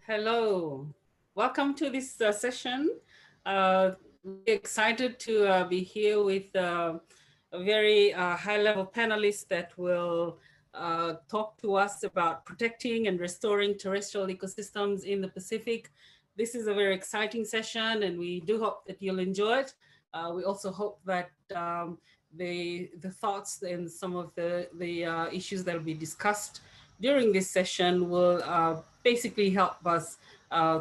Hello, welcome to this session. Really excited to be here with a very high-level panelist that will talk to us about protecting and restoring terrestrial ecosystems in the Pacific. This is a very exciting session, and we do hope that you'll enjoy it. We also hope that the thoughts and some of the issues that will be discussed during this session will basically help us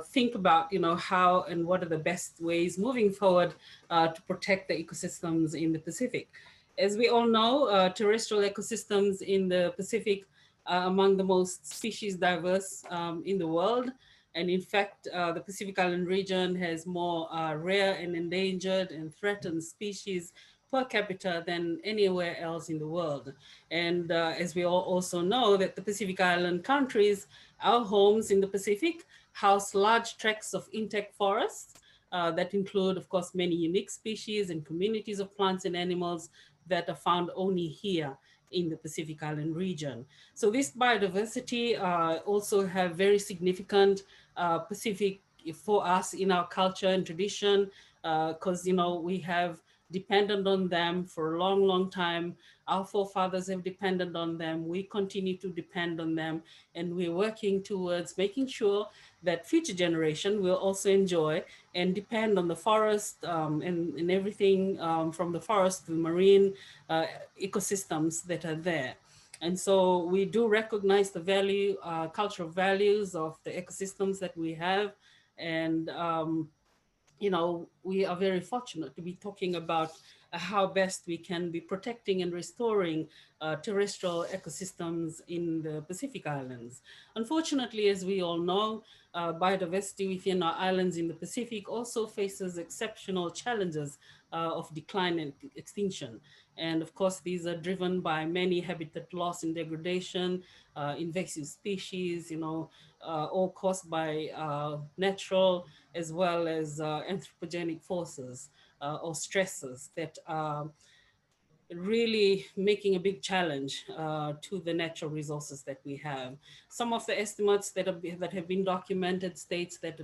think about, how and what are the best ways moving forward to protect the ecosystems in the Pacific. As we all know, terrestrial ecosystems in the Pacific are among the most species diverse in the world. And in fact, the Pacific Island region has more rare and endangered and threatened species per capita than anywhere else in the world. And as we all also know, that the Pacific Island countries, our homes in the Pacific, house large tracts of intact forests that include, of course, many unique species and communities of plants and animals that are found only here in the Pacific Island region. So this biodiversity also have very significant Pacific for us in our culture and tradition, because we have depended on them for a long, long time. Our forefathers have depended on them. We continue to depend on them, and we're working towards making sure that future generation will also enjoy and depend on the forest and everything from the forest to the marine ecosystems that are there. And so we do recognize the value, cultural values of the ecosystems that we have. And we are very fortunate to be talking about how best we can be protecting and restoring terrestrial ecosystems in the Pacific Islands. Unfortunately, as we all know, biodiversity within our islands in the Pacific also faces exceptional challenges of decline and extinction. And of course, these are driven by many habitat loss and degradation, invasive species, all caused by natural as well as anthropogenic forces or stresses that are really making a big challenge to the natural resources that we have. Some of the estimates that have been documented states that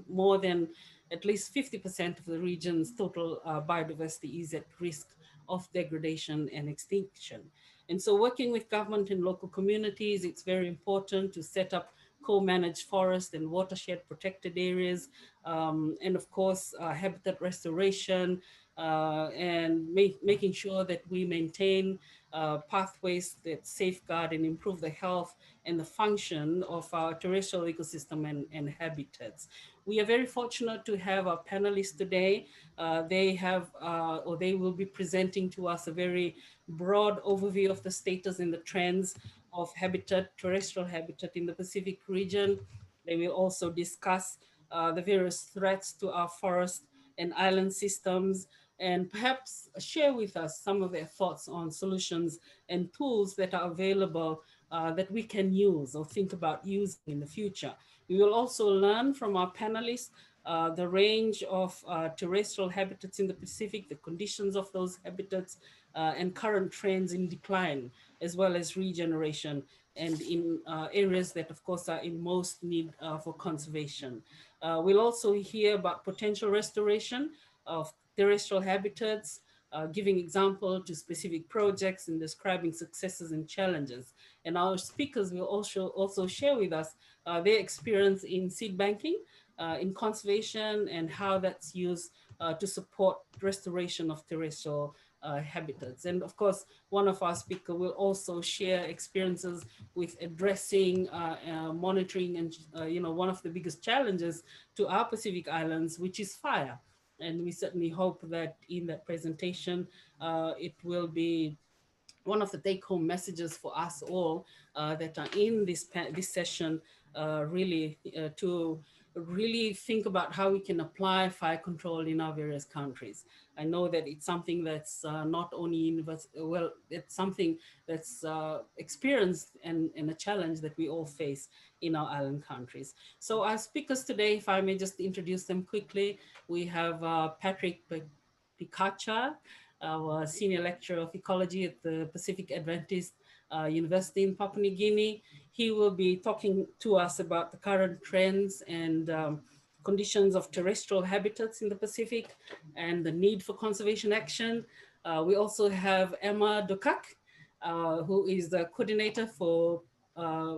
more than at least 50% of the region's total biodiversity is at risk of degradation and extinction. And so working with government and local communities, it's very important to set up co-managed forest and watershed protected areas, and of course, habitat restoration, and making sure that we maintain pathways that safeguard and improve the health and the function of our terrestrial ecosystem and habitats. We are very fortunate to have our panelists today. They will be presenting to us a very broad overview of the status and the trends of habitat, terrestrial habitat in the Pacific region. They will also discuss the various threats to our forest and island systems, and perhaps share with us some of their thoughts on solutions and tools that are available that we can use or think about using in the future. We will also learn from our panelists the range of terrestrial habitats in the Pacific, the conditions of those habitats, and current trends in decline, as well as regeneration, and in areas that, of course, are in most need for conservation. We'll also hear about potential restoration of terrestrial habitats, giving example to specific projects and describing successes and challenges. And our speakers will also share with us their experience in seed banking, in conservation, and how that's used to support restoration of terrestrial habitats. And of course, one of our speakers will also share experiences with addressing, monitoring, and one of the biggest challenges to our Pacific Islands, which is fire. And we certainly hope that in that presentation, it will be one of the take-home messages for us all that are in this session, really to really think about how we can apply fire control in our various countries. I know that it's something that's not only well, it's something that's experienced and a challenge that we all face in our island countries. So our speakers today, if I may just introduce them quickly, we have Patrick Picacha, our senior lecturer of ecology at the Pacific Adventist University in Papua New Guinea. He will be talking to us about the current trends and conditions of terrestrial habitats in the Pacific and the need for conservation action. We also have Emma Dukak, who is the coordinator for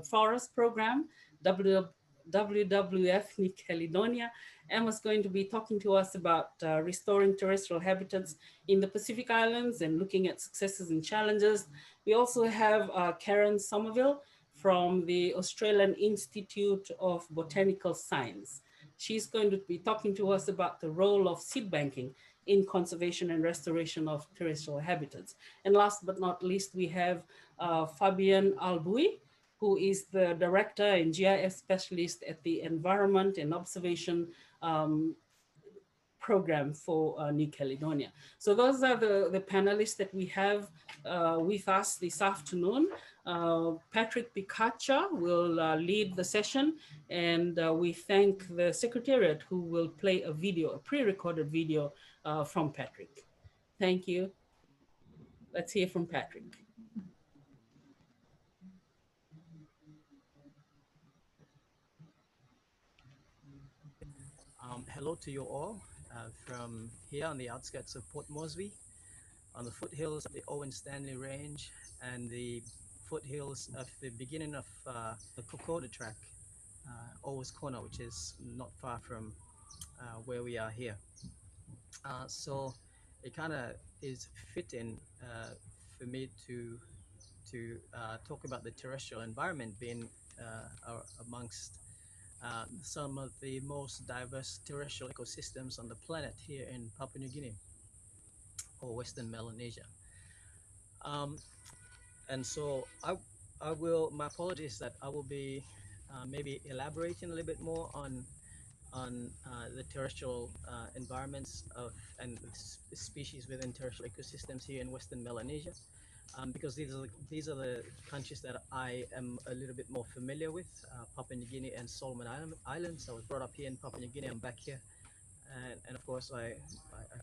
forest program, WWF New Caledonia. Emma's going to be talking to us about restoring terrestrial habitats in the Pacific Islands and looking at successes and challenges. We also have Karen Somerville from the Australian Institute of Botanical Science. She's going to be talking to us about the role of seed banking in conservation and restoration of terrestrial habitats. And last but not least, we have Fabian Albui, who is the director and GIS specialist at the Environment and Observation program for New Caledonia. So those are the panelists that we have with us this afternoon. Patrick Picacha will lead the session, and we thank the Secretariat who will play a video, a pre-recorded video from Patrick. Thank you. Let's hear from Patrick. Hello to you all from here on the outskirts of Port Moresby, on the foothills of the Owen Stanley Range and the foothills of the beginning of the Kokoda Track, Owens Corner, which is not far from where we are here. So it kind of is fitting for me to talk about the terrestrial environment being amongst some of the most diverse terrestrial ecosystems on the planet here in Papua New Guinea or Western Melanesia. And so I will, my apologies that I will be maybe elaborating a little bit more on the terrestrial environments of and species within terrestrial ecosystems here in Western Melanesia. Because these are the countries that I am a little bit more familiar with, Papua New Guinea and Solomon Islands. I was brought up here in Papua New Guinea. I'm back here, and of course I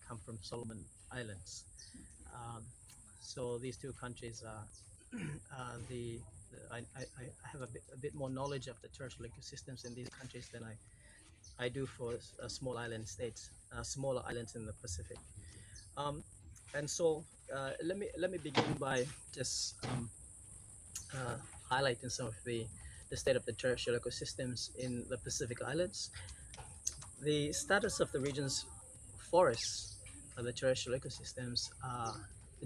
come from Solomon Islands. So these two countries are I have a bit more knowledge of the terrestrial ecosystems in these countries than I do for small island states, smaller islands in the Pacific. And so let me begin by just highlighting some of the state of the terrestrial ecosystems in the Pacific Islands. The status of the region's forests, the terrestrial ecosystems, are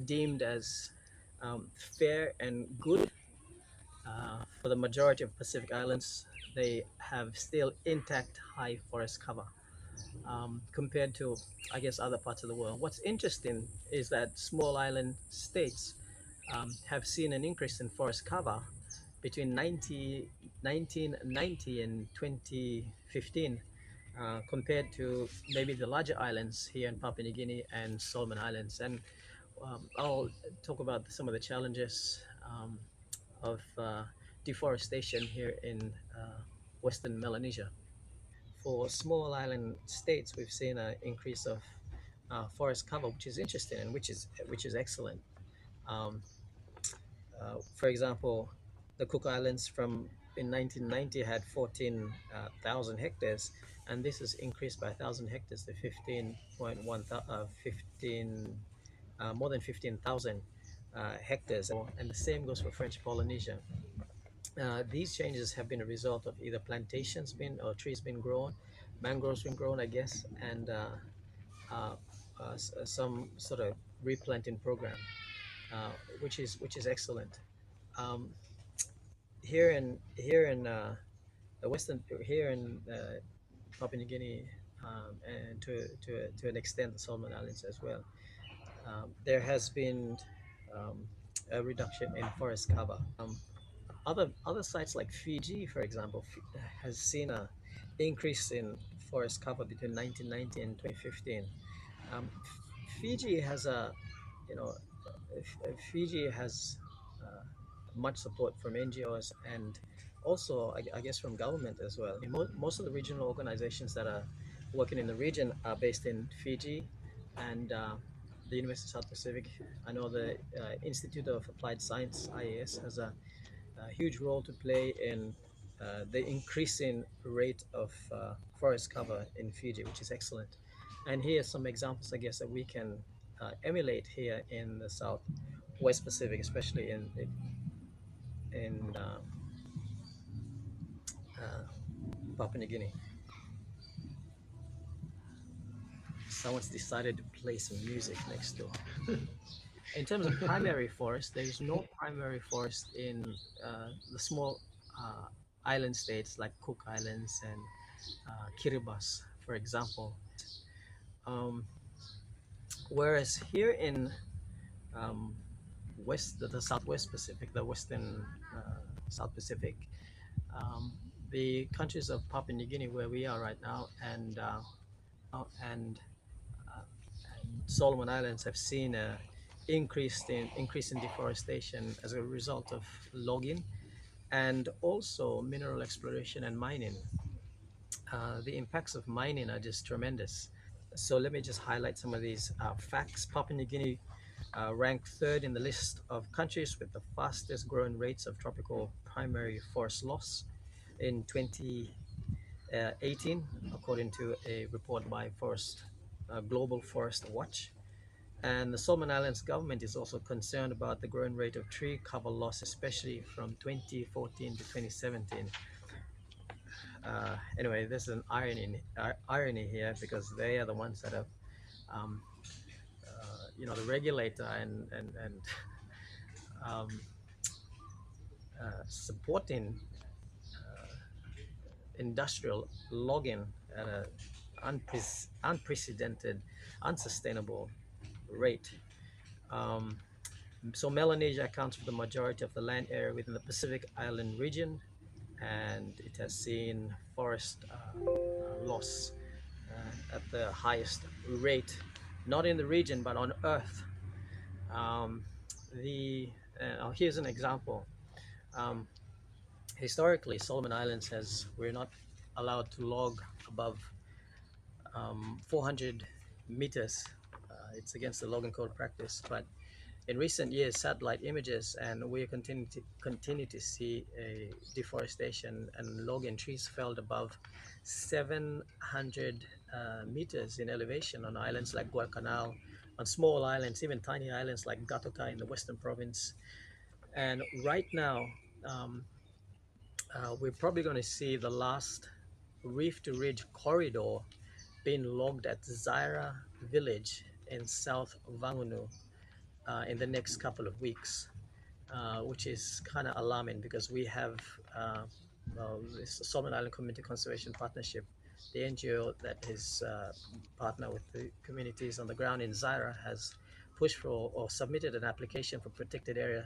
deemed as fair and good. For the majority of Pacific Islands, they have still intact high forest cover. Compared to, I guess, other parts of the world. What's interesting is that small island states have seen an increase in forest cover between 1990 and 2015 compared to maybe the larger islands here in Papua New Guinea and Solomon Islands. And I'll talk about some of the challenges of deforestation here in Western Melanesia. For small island states, we've seen an increase of forest cover, which is interesting and which is excellent. Um, for example, the Cook Islands from in 1990 had 14,000 hectares, and this has increased by 1,000 hectares to 15 more than 15,000 hectares, and the same goes for French Polynesia. These changes have been a result of either plantations being or trees being grown, mangroves being grown, I guess, and uh, some sort of replanting program, which is excellent. Um, here in the western here in Papua New Guinea, and to an extent the Solomon Islands as well, there has been a reduction in forest cover. Other sites like Fiji, for example, has seen a increase in forest cover between 1990 and 2015. Fiji has a, you know, Fiji has much support from NGOs and also, I guess, from government as well. Most of the regional organizations that are working in the region are based in Fiji, and the University of South Pacific. I know the Institute of Applied Science (IAS) has a huge role to play in the increasing rate of forest cover in Fiji, which is excellent. And here are some examples, I guess, that we can emulate here in the Southwest Pacific, especially in uh, Papua New Guinea. Someone's decided to play some music next door. In terms of primary forest, there is no primary forest in the small uh, island states like Cook Islands and Kiribati, for example. Um, whereas here in um, the Southwest Pacific, the Western South Pacific, um, the countries of Papua New Guinea, where we are right now, and Solomon Islands have seen a increase in deforestation as a result of logging and also mineral exploration and mining. The impacts of mining are just tremendous. So let me just highlight some of these facts. Papua New Guinea ranked third in the list of countries with the fastest growing rates of tropical primary forest loss in 2018, according to a report by Global Forest Watch. And the Solomon Islands government is also concerned about the growing rate of tree cover loss, especially from 2014 to 2017. Anyway, there's an irony here because they are the ones that have, um, the regulator and um, supporting industrial logging at an unprecedented, unsustainable rate. Um, so Melanesia accounts for the majority of the land area within the Pacific Island region, and it has seen forest loss at the highest rate, not in the region but on Earth. Um, Here's an example. Um, Historically, Solomon Islands we're not allowed to log above 400 meters. It's against the logging code practice, but in recent years, satellite images, and we continue to see a deforestation and logging trees felled above 700 meters in elevation on islands like Guadalcanal, on small islands, even tiny islands like Gatoka in the Western Province. And right now, um, we're probably going to see the last reef to ridge corridor being logged at Zaira village in South Vangunu in the next couple of weeks, which is kind of alarming because we have this Solomon Island Community Conservation Partnership, the NGO that is partner with the communities on the ground in Zaira, has pushed for or submitted an application for protected area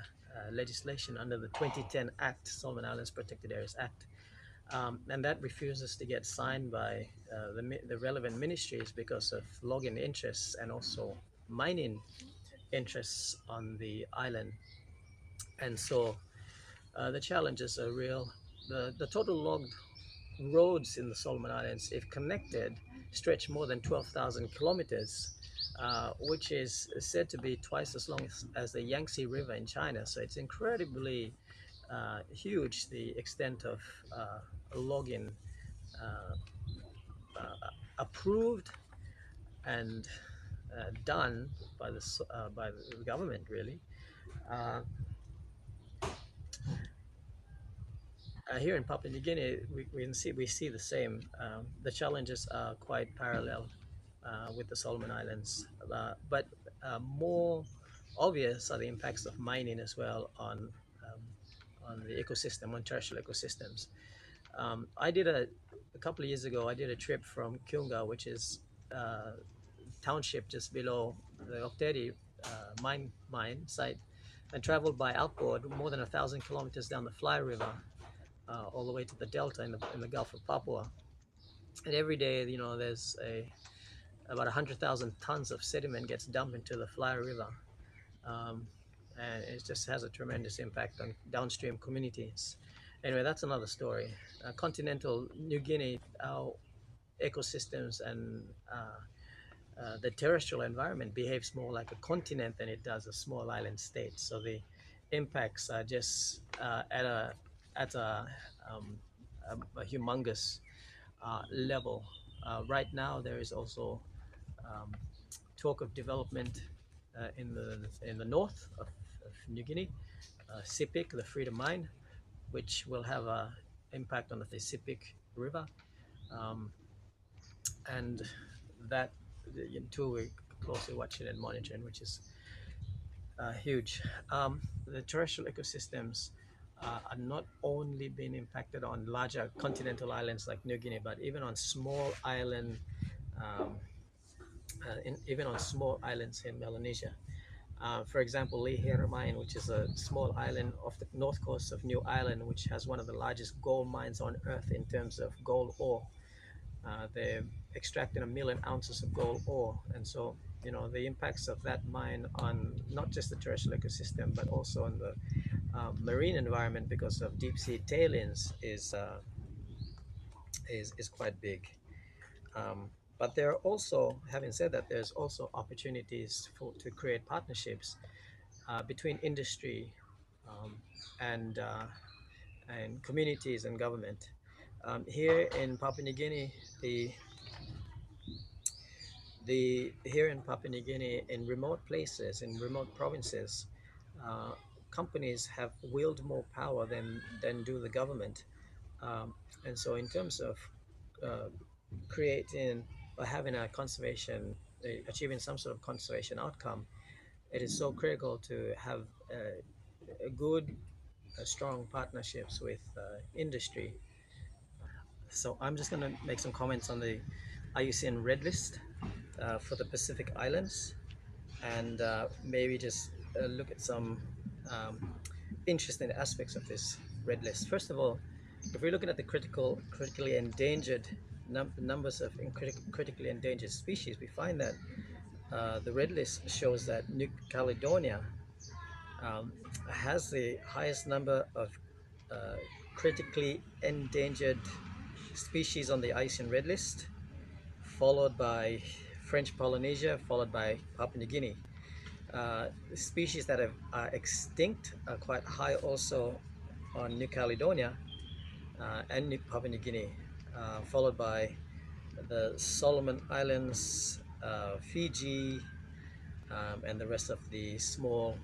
legislation under the 2010 Act, Solomon Islands Protected Areas Act. And that refuses to get signed by the relevant ministries because of logging interests and also mining interests on the island. And so the challenges are real. The total logged roads in the Solomon Islands, if connected, stretch more than 12,000 kilometers, which is said to be twice as long as the Yangtze River in China. So it's incredibly huge, the extent of logging uh, approved and done by the government, really. Uh, Here in Papua New Guinea, we see the same. The challenges are quite parallel with the Solomon Islands, but more obvious are the impacts of mining as well on the ecosystem, on terrestrial ecosystems. I did a couple of years ago. I did a trip from Kiunga, which is township just below the Okteri mine site, and traveled by outboard more than 1,000 kilometers down the Fly River all the way to the delta in the Gulf of Papua. And every day, there's about 100,000 tons of sediment gets dumped into the Fly River, um, and it just has a tremendous impact on downstream communities. Anyway, that's another story. Continental New Guinea, our ecosystems and the terrestrial environment behaves more like a continent than it does a small island state. So the impacts are just at um, a humongous level. Right now, there is also um, talk of development in the north of New Guinea, CIPIC, the Freedom Mine, which will have a impact on the CIPIC River, um, and that too we're closely watching and monitoring, which is huge. The terrestrial ecosystems are not only being impacted on larger continental islands like New Guinea, but even on small island, um, even on small islands in Melanesia. For example, Lihir Mine, which is a small island off the north coast of New Ireland, which has one of the largest gold mines on earth in terms of gold ore. They're extracting 1 million ounces of gold ore, and so the impacts of that mine on not just the terrestrial ecosystem but also on the marine environment because of deep sea tailings is quite big. Um, but there are also, having said that, there's also opportunities to create partnerships between industry um, and communities and government. Here in Papua New Guinea, the here in Papua New Guinea, in remote places, in remote provinces, uh, companies have wield more power than do the government. Um, and so, in terms of uh, creating or having a conservation, achieving some sort of conservation outcome, it is so critical to have a good, strong partnerships with industry. So I'm just going to make some comments on the IUCN Red List for the Pacific Islands, and maybe just look at some um, interesting aspects of this Red List. First of all, if we're looking at the critically endangered numbers of critically endangered species, we find that the Red List shows that New Caledonia um, has the highest number of uh, critically endangered species on the IUCN Red List, followed by French Polynesia, followed by Papua New Guinea. Species that are extinct are quite high also on New Caledonia and Papua New Guinea, followed by the Solomon Islands, Fiji, and the rest of the small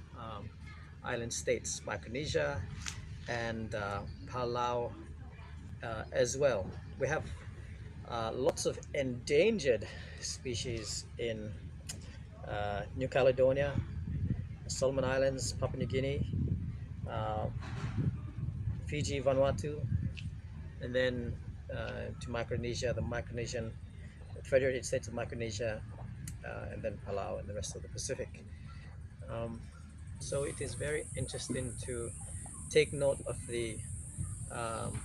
island states, Micronesia and Palau as well. We have lots of endangered species in New Caledonia, Solomon Islands, Papua New Guinea, uh, Fiji, Vanuatu, and then to Micronesia, the Micronesian Federated States of Micronesia, and then Palau and the rest of the Pacific. Um, so it is very interesting to take note of um,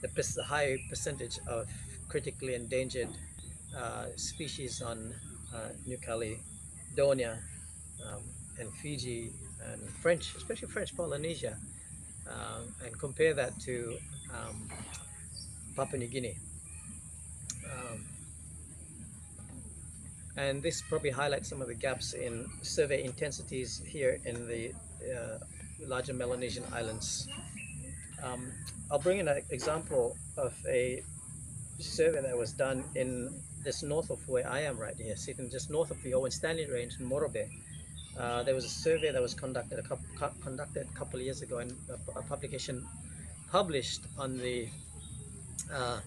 the high percentage of critically endangered species on New Caledonia um, and Fiji and French, especially French Polynesia, and compare that to Papua New Guinea. Um, and this probably highlights some of the gaps in survey intensities here in the larger Melanesian islands. Um, I'll bring in an example of a survey that was done in just north of where I am right here, sitting just north of the Owen Stanley Range in Morobe. There was a survey that was conducted a couple of years ago, and a publication published on the uh,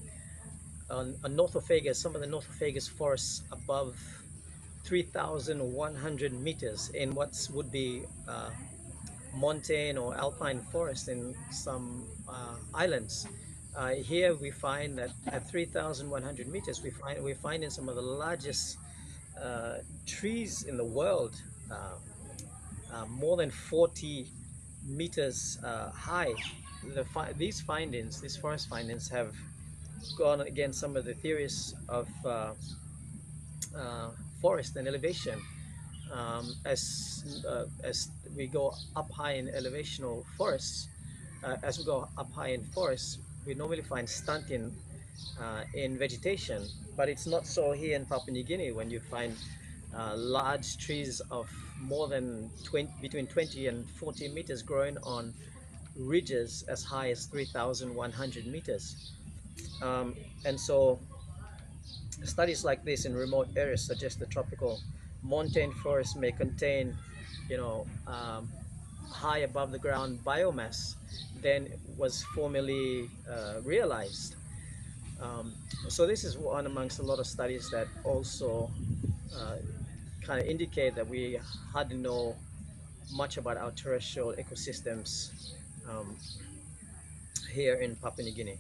on Northophagus, some of the Northophagus forests above 3,100 meters in what would be montane or alpine forest in some islands. Here we find that at 3,100 meters, we find in some of the largest trees in the world, more than 40 meters high. These forest findings, have gone against some of the theories of uh, forest and elevation. As we go up high in elevational forests, as we go up high in forests, we normally find stunting in vegetation, but it's not so here in Papua New Guinea when you find large trees of more than 20, between 20 and 40 meters growing on ridges as high as 3,100 meters. And so studies like this in remote areas suggest the tropical montane forest may contain, you know, high above the ground biomass than was formerly realized. Um, so this is one amongst a lot of studies that also uh, kind of indicate that we hardly know much about our terrestrial ecosystems um, here in Papua New Guinea.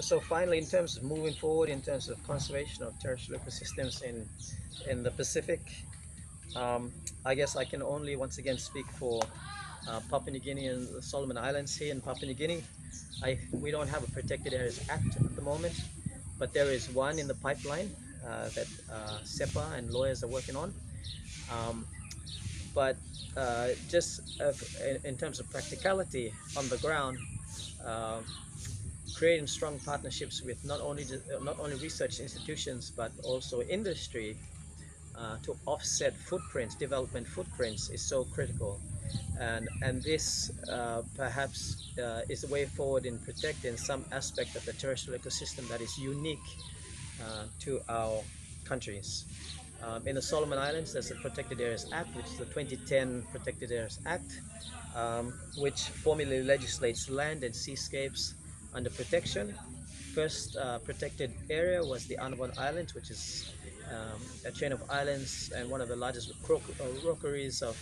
So finally, in terms of moving forward, in terms of conservation of terrestrial ecosystems in the Pacific, I guess I can only once again speak for Papua New Guinea and the Solomon Islands here in Papua New Guinea. We don't have a Protected Areas Act at the moment, but there is one in the pipeline that SEPA and lawyers are working on. Um, but just in terms of practicality on the ground, uh, creating strong partnerships with not only research institutions but also industry to offset footprints, development footprints, is so critical. And this perhaps is the way forward in protecting some aspect of the terrestrial ecosystem that is unique to our countries. In the Solomon Islands, there's a Protected Areas Act, which is the 2010 Protected Areas Act, which formally legislates land and seascapes under protection. First protected area was the Anabon Islands, which is a chain of islands and one of the largest rookeries of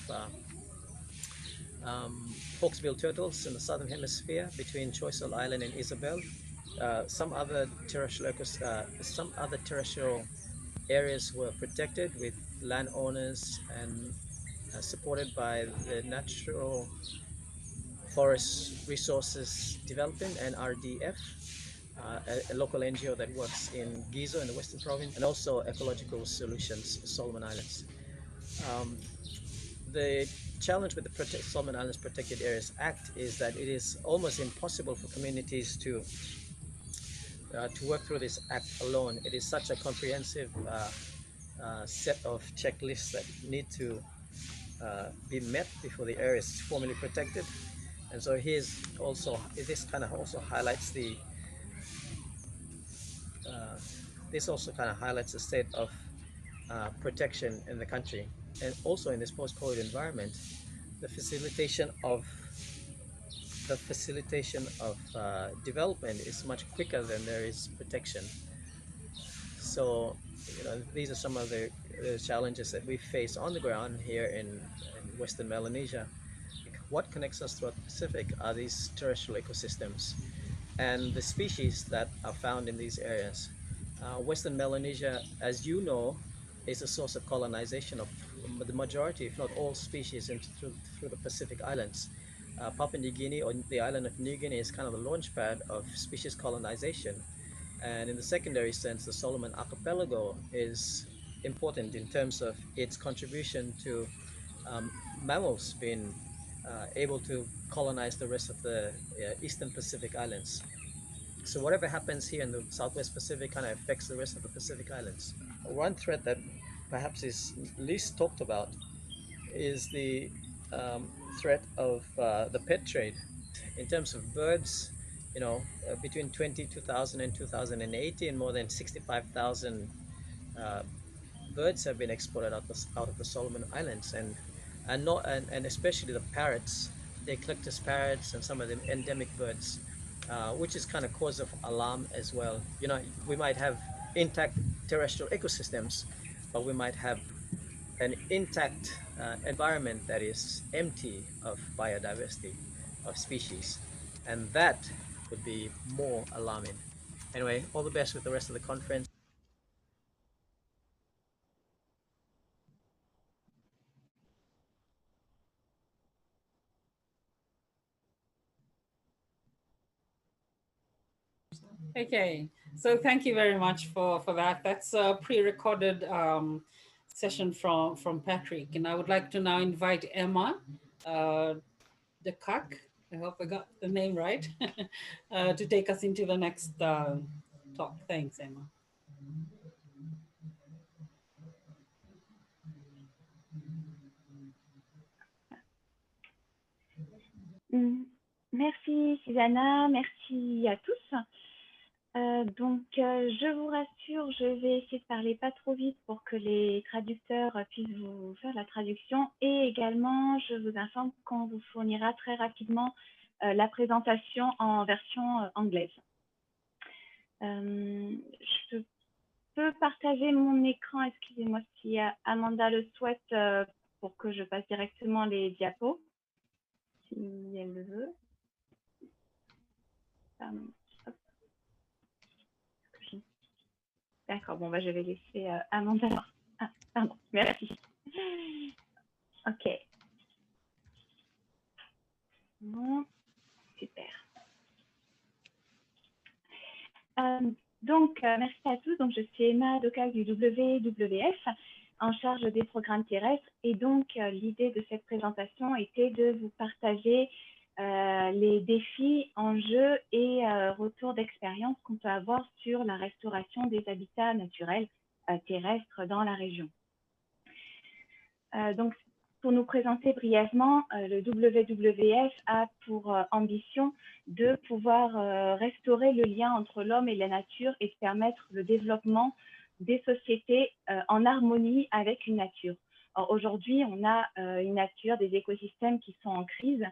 hawksbill turtles in the southern hemisphere between Choiseul Island and Isabel. Some other terrestrial areas were protected with landowners and supported by the Natural Forest Resources Development, NRDF, a local NGO that works in Gizo in the Western Province, and also Ecological Solutions Solomon Islands. The challenge with the Solomon Islands Protected Areas Act is that it is almost impossible for communities to work through this act alone. It is such a comprehensive set of checklists that need to be met before the area is formally protected. And so this kind of also highlights this also kind of highlights the state of protection in the country, and also in this post-COVID environment, the facilitation of development is much quicker than there is protection. So, these are some of the challenges that we face on the ground here in Western Melanesia. What connects us throughout the Pacific are these terrestrial ecosystems and the species that are found in these areas. Western Melanesia, as you know, is a source of colonization of the majority, if not all, species through the Pacific Islands. Papua New Guinea, or the island of New Guinea, is kind of the launch pad of species colonization. And in the secondary sense, the Solomon Archipelago is important in terms of its contribution to mammals being able to colonize the rest of the Eastern Pacific Islands. So whatever happens here in the Southwest Pacific kind of affects the rest of the Pacific Islands. One threat that perhaps is least talked about is the threat of the pet trade. In terms of birds, between 2000 and 2018, more than 65,000 birds have been exported out of the Solomon Islands, and especially the parrots, the Eclectus parrots, and some of the endemic birds, which is kind of cause of alarm as well. We might have intact terrestrial ecosystems, but we might have an intact environment that is empty of biodiversity, of species, and that would be more alarming. Anyway, all the best with the rest of the conference. Okay, so thank you very much for that. That's a pre-recorded session from Patrick, and I would like to now invite Emma de Kock I hope I got the name right, to take us into the next talk. Thanks, Emma. Merci Susanna, merci à tous. Je vous rassure, je vais essayer de parler pas trop vite pour que les traducteurs puissent vous faire la traduction, et également je vous informe qu'on vous fournira très rapidement la présentation en version anglaise. Je peux partager mon écran, excusez-moi si Amanda le souhaite, pour que je passe directement les diapos, si elle le veut. D'accord, bon, je vais laisser Amanda. Ah, pardon, merci. Ok. Bon, super. Merci à tous. Donc, je suis Emma Docal du WWF, en charge des programmes terrestres. Et donc, l'idée de cette présentation était de vous partager les défis, enjeux et retours d'expérience qu'on peut avoir sur la restauration des habitats naturels terrestres dans la région. Pour nous présenter brièvement, le WWF a pour ambition de pouvoir restaurer le lien entre l'homme et la nature et de permettre le développement des sociétés en harmonie avec une nature. Aujourd'hui, on a une nature, des écosystèmes qui sont en crise,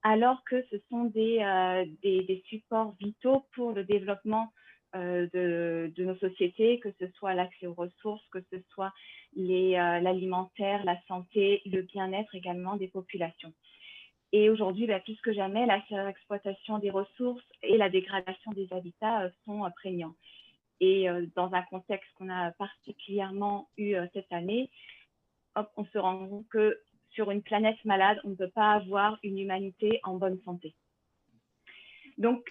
alors que ce sont des supports vitaux pour le développement de nos sociétés, que ce soit l'accès aux ressources, que ce soit l'alimentaire, la santé, le bien-être également des populations. Et aujourd'hui, plus que jamais, la surexploitation des ressources et la dégradation des habitats sont prégnants. Et dans un contexte qu'on a particulièrement eu cette année, on se rend compte que sur une planète malade, on ne peut pas avoir une humanité en bonne santé. Donc,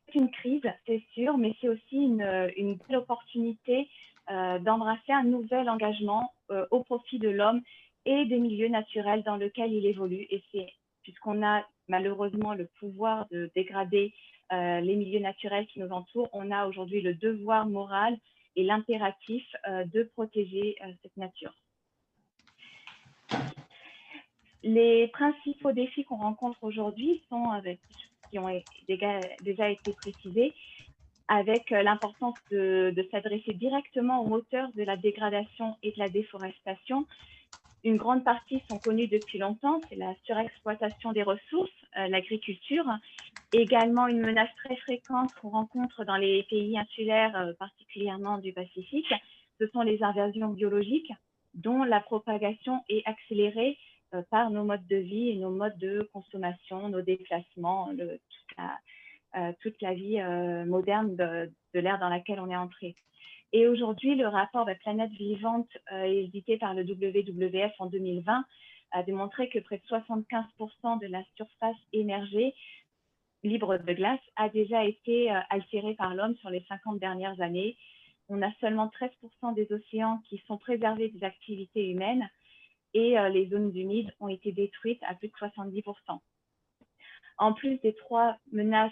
c'est une crise, c'est sûr, mais c'est aussi une belle opportunité d'embrasser un nouvel engagement au profit de l'homme et des milieux naturels dans lesquels il évolue. Et c'est puisqu'on a malheureusement le pouvoir de dégrader les milieux naturels qui nous entourent, on a aujourd'hui le devoir moral et l'impératif de protéger cette nature. Les principaux défis qu'on rencontre aujourd'hui sont, qui ont déjà été précisés, avec l'importance de s'adresser directement aux moteurs de la dégradation et de la déforestation. Une grande partie sont connues depuis longtemps, c'est la surexploitation des ressources, l'agriculture, également une menace très fréquente qu'on rencontre dans les pays insulaires, particulièrement du Pacifique, ce sont les invasions biologiques, dont la propagation est accélérée par nos modes de vie et nos modes de consommation, nos déplacements, toute la vie moderne de l'ère dans laquelle on est entré. Et aujourd'hui, le rapport Planète Vivante, édité par le WWF en 2020, a démontré que près de 75% de la surface émergée libre de glace a déjà été altérée par l'homme sur les 50 dernières années. On a seulement 13% des océans qui sont préservés des activités humaines, et les zones humides ont été détruites à plus de 70%. En plus des trois menaces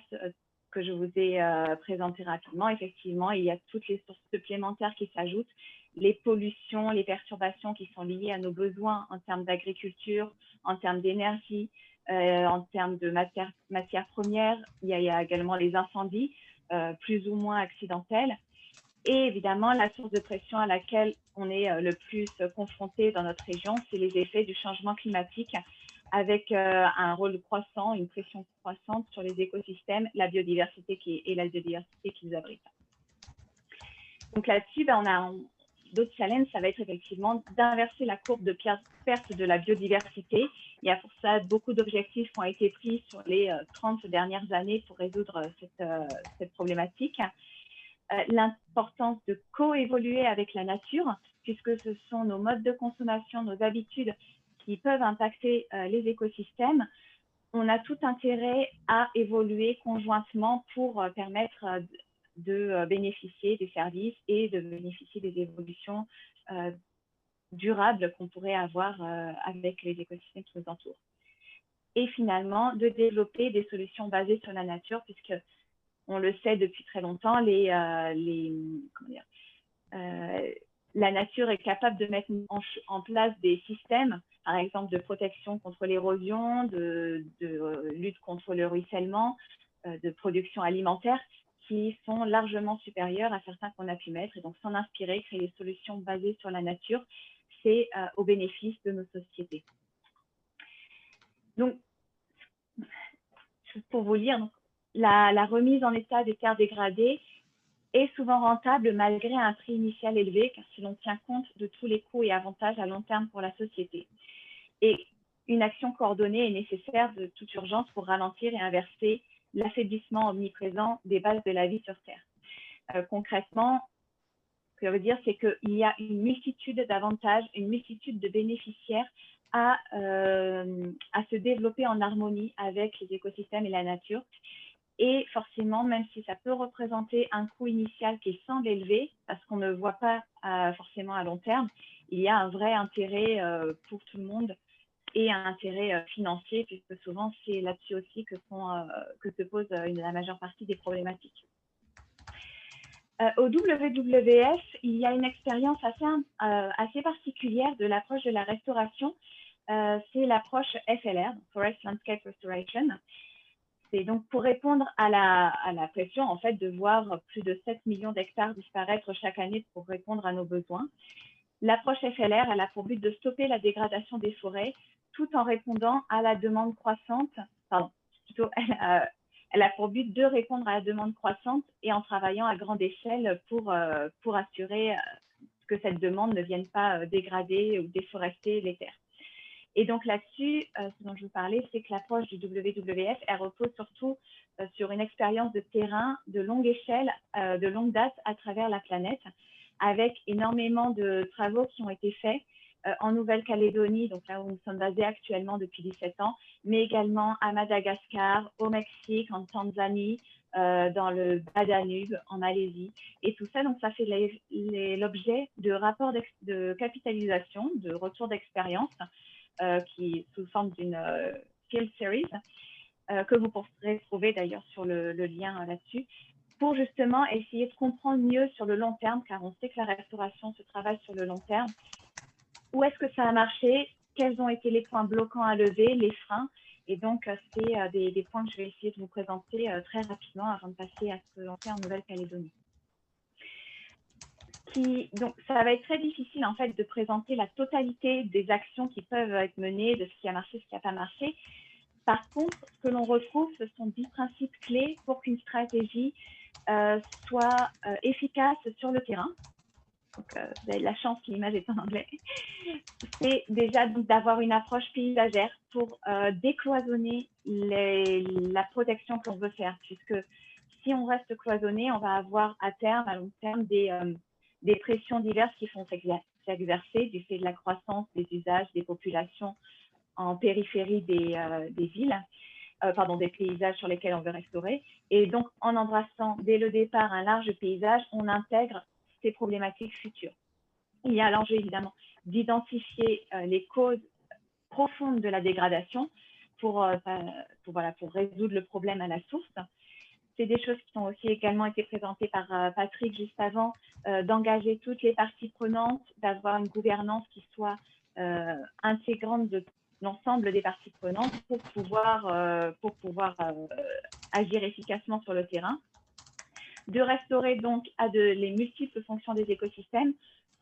que je vous ai présentées rapidement, effectivement, il y a toutes les sources supplémentaires qui s'ajoutent, les pollutions, les perturbations qui sont liées à nos besoins en termes d'agriculture, en termes d'énergie, en termes de matières premières. Il y a également les incendies, plus ou moins accidentels. Et évidemment, la source de pression à laquelle on est le plus confronté dans notre région, c'est les effets du changement climatique, avec un rôle croissant, une pression croissante sur les écosystèmes, la biodiversité qui les abrite. Donc là-dessus, on a d'autres challenges, ça va être effectivement d'inverser la courbe de perte de la biodiversité. Il y a pour ça beaucoup d'objectifs qui ont été pris sur les 30 dernières années pour résoudre cette problématique. L'importance de coévoluer avec la nature, puisque ce sont nos modes de consommation, nos habitudes qui peuvent impacter les écosystèmes. On a tout intérêt à évoluer conjointement pour permettre de bénéficier des services et de bénéficier des évolutions durables qu'on pourrait avoir avec les écosystèmes qui nous entourent. et finalement de développer des solutions basées sur la nature, puisque on le sait depuis très longtemps, la nature est capable de mettre en place des systèmes, par exemple de protection contre l'érosion, de lutte contre le ruissellement, de production alimentaire, qui sont largement supérieurs à certains qu'on a pu mettre. Et donc, s'en inspirer, créer des solutions basées sur la nature, c'est au bénéfice de nos sociétés. Donc, pour vous lire, donc, la remise en état des terres dégradées est souvent rentable malgré un prix initial élevé, car si l'on tient compte de tous les coûts et avantages à long terme pour la société. Et une action coordonnée est nécessaire de toute urgence pour ralentir et inverser l'affaiblissement omniprésent des bases de la vie sur Terre. Concrètement, ce que ça veut dire, c'est qu'il y a une multitude d'avantages, une multitude de bénéficiaires à se développer en harmonie avec les écosystèmes et la nature. Et forcément, même si ça peut représenter un coût initial qui semble élevé, parce qu'on ne voit pas forcément à long terme, il y a un vrai intérêt pour tout le monde et un intérêt financier, puisque souvent, c'est là-dessus aussi que se pose la majeure partie des problématiques. Au WWF, il y a une expérience assez particulière de l'approche de la restauration. C'est l'approche FLR, Forest Landscape Restoration. C'est donc pour répondre à la pression en fait, de voir plus de 7 millions d'hectares disparaître chaque année pour répondre à nos besoins. L'approche FLR, elle a pour but de stopper la dégradation des forêts tout en répondant à la demande croissante, elle a pour but de répondre à la demande croissante et en travaillant à grande échelle pour assurer que cette demande ne vienne pas dégrader ou déforester les terres. Et donc là-dessus, ce dont je vous parlais, c'est que l'approche du WWF, elle repose surtout sur une expérience de terrain de longue échelle, de longue date à travers la planète, avec énormément de travaux qui ont été faits en Nouvelle-Calédonie, donc là où nous sommes basés actuellement depuis 17 ans, mais également à Madagascar, au Mexique, en Tanzanie, dans le Bas-Danube, en Malaisie. Et tout ça, donc ça fait l'objet de rapports de capitalisation, de retour d'expérience, qui sous forme d'une field series, que vous pourrez trouver d'ailleurs sur le lien là-dessus, pour justement essayer de comprendre mieux sur le long terme, car on sait que la restauration se travaille sur le long terme. Où est-ce que ça a marché? Quels ont été les points bloquants à lever, les freins? Et donc, c'est des points que je vais essayer de vous présenter très rapidement avant de passer à ce que l'on fait en Nouvelle-Calédonie. Donc, ça va être très difficile en fait de présenter la totalité des actions qui peuvent être menées, de ce qui a marché, ce qui n'a pas marché. Par contre, ce que l'on retrouve, ce sont 10 principes clés pour qu'une stratégie soit efficace sur le terrain. Donc, vous avez de la chance que l'image est en anglais. C'est déjà d'avoir une approche paysagère pour décloisonner la protection qu'on veut faire, puisque si on reste cloisonné, on va avoir à terme, à long terme, des pressions diverses qui vont s'exercer du fait de la croissance des usages des populations en périphérie des villes, des paysages sur lesquels on veut restaurer. Et donc, en embrassant dès le départ un large paysage, on intègre ces problématiques futures. Il y a l'enjeu, évidemment, d'identifier les causes profondes de la dégradation pour résoudre le problème à la source. C'est des choses qui ont aussi également été présentées par Patrick juste avant, d'engager toutes les parties prenantes, d'avoir une gouvernance qui soit intégrante de l'ensemble des parties prenantes pour pouvoir agir efficacement sur le terrain. De restaurer donc les multiples fonctions des écosystèmes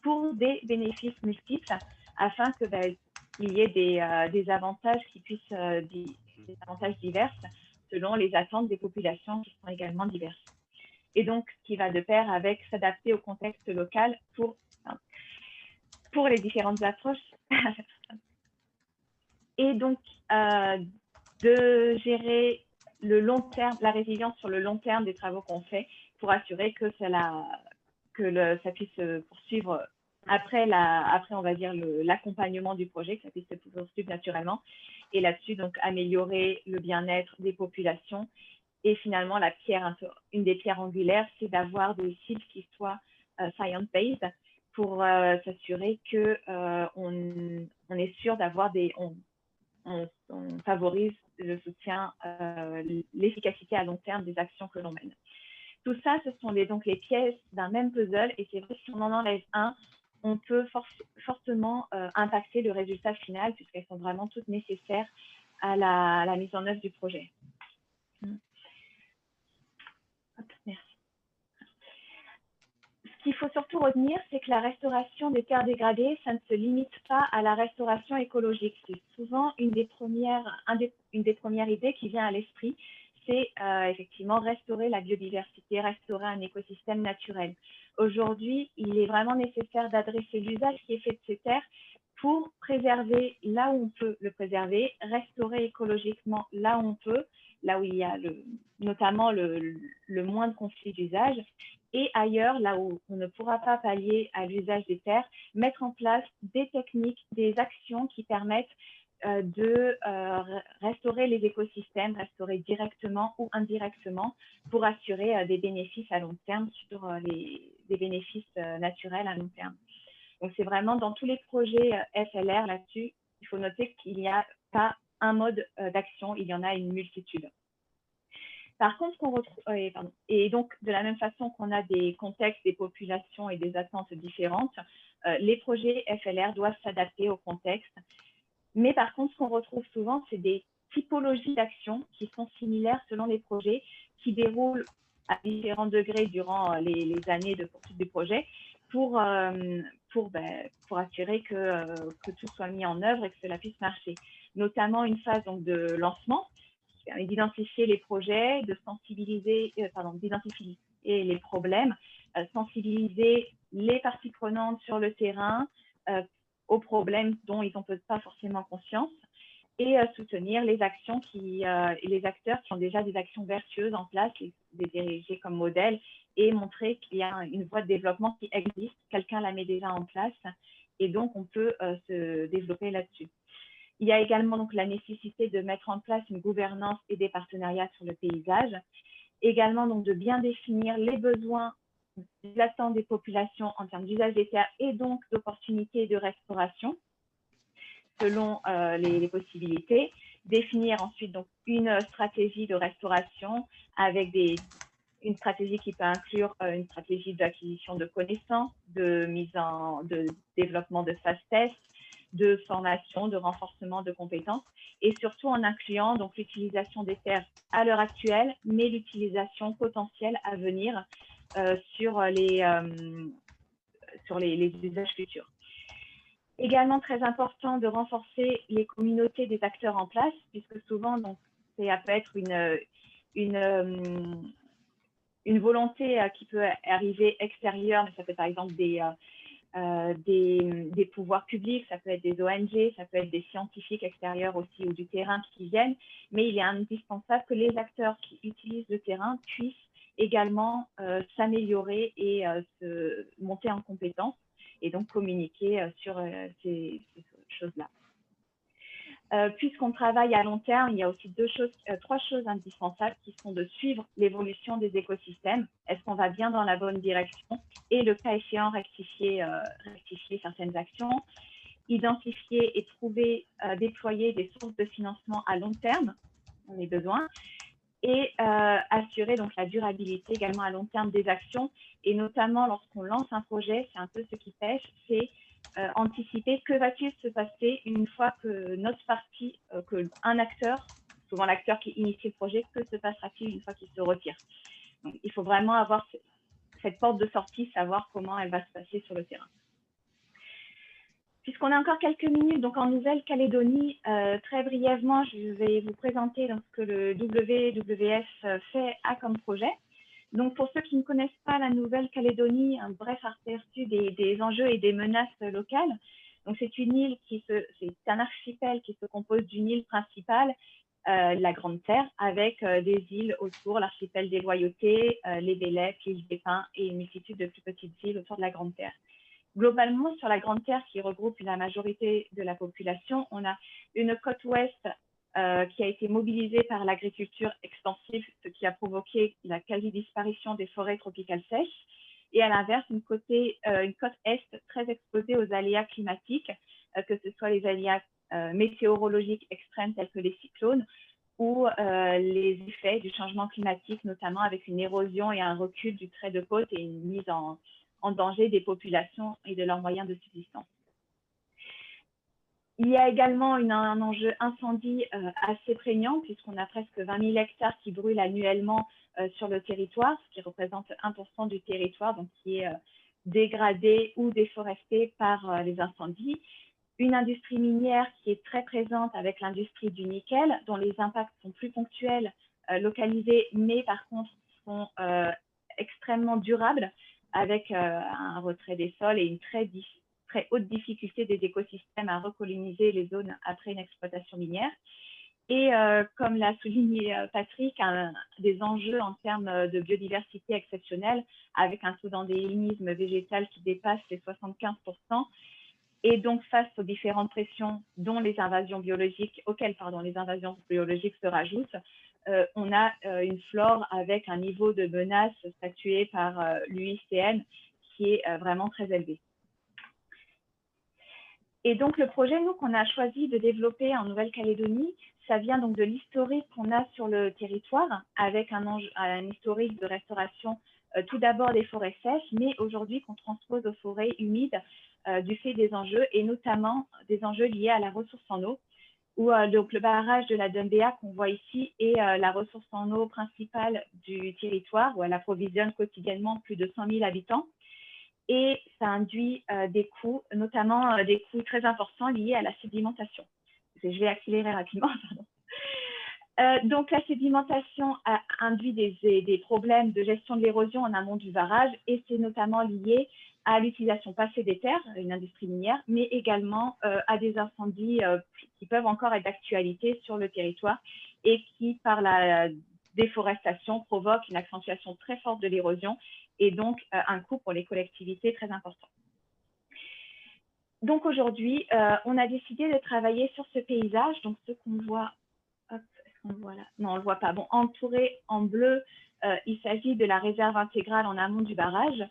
pour des bénéfices multiples afin qu'il y ait des avantages qui puissent, des avantages divers selon les attentes des populations qui sont également diverses. Et donc, qui va de pair avec s'adapter au contexte local pour les différentes approches. Et donc, de gérer le long terme, la résilience sur le long terme des travaux qu'on fait pour assurer que ça puisse se poursuivre après on va dire, l'accompagnement du projet, que ça puisse se poursuivre naturellement. Et là-dessus, donc, améliorer le bien-être des populations. Et finalement, une des pierres angulaires, c'est d'avoir des cibles qui soient science-based pour s'assurer qu'on est sûr d'avoir on favorise le soutien, l'efficacité à long terme des actions que l'on mène. Tout ça, ce sont donc les pièces d'un même puzzle, et c'est vrai que si on en enlève un, on peut fortement impacter le résultat final, puisqu'elles sont vraiment toutes nécessaires à la mise en œuvre du projet. Hop, merci. Ce qu'il faut surtout retenir, c'est que la restauration des terres dégradées, ça ne se limite pas à la restauration écologique. C'est souvent une des premières idées qui vient à l'esprit, c'est effectivement restaurer la biodiversité, restaurer un écosystème naturel. Aujourd'hui, il est vraiment nécessaire d'adresser l'usage qui est fait de ces terres pour préserver là où on peut le préserver, restaurer écologiquement là où on peut, là où il y a notamment le moins de conflits d'usage, et ailleurs, là où on ne pourra pas pallier à l'usage des terres, mettre en place des techniques, des actions qui permettent de restaurer les écosystèmes, restaurer directement ou indirectement pour assurer des bénéfices à long terme sur des bénéfices naturels à long terme. Donc, c'est vraiment dans tous les projets FLR là-dessus, il faut noter qu'il n'y a pas un mode d'action, il y en a une multitude. Par contre, et donc de la même façon qu'on a des contextes, des populations et des attentes différentes, les projets FLR doivent s'adapter au contexte. Mais par contre, ce qu'on retrouve souvent, c'est des typologies d'actions qui sont similaires selon les projets, qui déroulent à différents degrés durant les années de poursuite du projet pour assurer que tout soit mis en œuvre et que cela puisse marcher. Notamment une phase donc, de lancement, qui permet d'identifier les projets, d'identifier les problèmes, sensibiliser les parties prenantes sur le terrain aux problèmes dont ils n'ont peut-être pas forcément conscience, et soutenir les actions et les acteurs qui ont déjà des actions vertueuses en place, les diriger comme modèle et montrer qu'il y a une voie de développement qui existe, quelqu'un la met déjà en place et donc on peut se développer là-dessus. Il y a également donc la nécessité de mettre en place une gouvernance et des partenariats sur le paysage, également donc de bien définir les besoins, les attentes des populations en termes d'usage des terres et donc d'opportunités de restauration selon les possibilités, définir ensuite donc une stratégie de restauration avec une stratégie qui peut inclure une stratégie d'acquisition de connaissances, de développement de phase test, de formation, de renforcement de compétences et surtout en incluant donc l'utilisation des terres à l'heure actuelle, mais l'utilisation potentielle à venir sur les usages futurs. Également très important de renforcer les communautés des acteurs en place, puisque souvent donc ça peut être une volonté qui peut arriver extérieure, mais ça peut être par exemple des pouvoirs publics, ça peut être des ONG, ça peut être des scientifiques extérieurs aussi ou du terrain qui viennent, mais il est indispensable que les acteurs qui utilisent le terrain puissent également s'améliorer et se monter en compétences et donc communiquer sur ces choses-là. Puisqu'on travaille à long terme, il y a aussi trois choses indispensables qui sont de suivre l'évolution des écosystèmes. Est-ce qu'on va bien dans la bonne direction? Et le cas échéant, rectifier certaines actions, identifier et déployer des sources de financement à long terme, on a besoin, et assurer donc la durabilité également à long terme des actions. Et notamment lorsqu'on lance un projet, c'est un peu ce qui pêche, c'est anticiper que va-t-il se passer une fois que notre partie, qu'un acteur, souvent l'acteur qui initie le projet, que se passera-t-il une fois qu'il se retire? Donc, il faut vraiment avoir cette porte de sortie, savoir comment elle va se passer sur le terrain. Puisqu'on a encore quelques minutes, donc en Nouvelle-Calédonie, très brièvement, je vais vous présenter donc, ce que le WWF a comme projet. Donc, pour ceux qui ne connaissent pas la Nouvelle-Calédonie, un bref aperçu des enjeux et des menaces locales. Donc, c'est une île c'est un archipel qui se compose d'une île principale, la Grande Terre, avec des îles autour, l'archipel des Loyautés, les Bélèpes, l'île des Pins et une multitude de plus petites îles autour de la Grande Terre. Globalement, sur la Grande Terre, qui regroupe la majorité de la population, on a une côte ouest qui a été mobilisée par l'agriculture extensive, ce qui a provoqué la quasi-disparition des forêts tropicales sèches. Et à l'inverse, une côte est très exposée aux aléas climatiques, que ce soit les aléas météorologiques extrêmes tels que les cyclones ou les effets du changement climatique, notamment avec une érosion et un recul du trait de côte et une mise en danger des populations et de leurs moyens de subsistance. Il y a également un enjeu incendie assez prégnant, puisqu'on a presque 20 000 hectares qui brûlent annuellement sur le territoire, ce qui représente 1% du territoire, donc qui est dégradé ou déforesté par les incendies. Une industrie minière qui est très présente avec l'industrie du nickel, dont les impacts sont plus ponctuels, localisés, mais par contre sont extrêmement durables, avec un retrait des sols et une très haute difficulté des écosystèmes à recoloniser les zones après une exploitation minière. Et comme l'a souligné Patrick, des enjeux en termes de biodiversité exceptionnelle, avec un taux d'endémisme végétal qui dépasse les 75%. Et donc, face aux différentes pressions dont les invasions biologiques, auxquelles les invasions biologiques se rajoutent, on a une flore avec un niveau de menace statué par l'UICN qui est vraiment très élevé. Et donc, le projet, nous, qu'on a choisi de développer en Nouvelle-Calédonie, ça vient donc de l'historique qu'on a sur le territoire, avec un historique de restauration tout d'abord des forêts sèches, mais aujourd'hui qu'on transpose aux forêts humides du fait des enjeux, et notamment des enjeux liés à la ressource en eau, où donc le barrage de la Dumbéa qu'on voit ici est la ressource en eau principale du territoire, où elle approvisionne quotidiennement plus de 100 000 habitants. Et ça induit des coûts, notamment des coûts très importants liés à la sédimentation. Je vais accélérer rapidement, pardon. Donc, la sédimentation induit des problèmes de gestion de l'érosion en amont du barrage, et c'est notamment lié à l'utilisation passée des terres, une industrie minière, mais également à des incendies qui peuvent encore être d'actualité sur le territoire et qui, par la déforestation, provoquent une accentuation très forte de l'érosion et donc un coût pour les collectivités très important. Donc aujourd'hui, on a décidé de travailler sur ce paysage, donc ce qu'on voit, est-ce qu'on voit là? Non, on ne le voit pas. Bon, entouré en bleu, il s'agit de la réserve intégrale en amont du barrage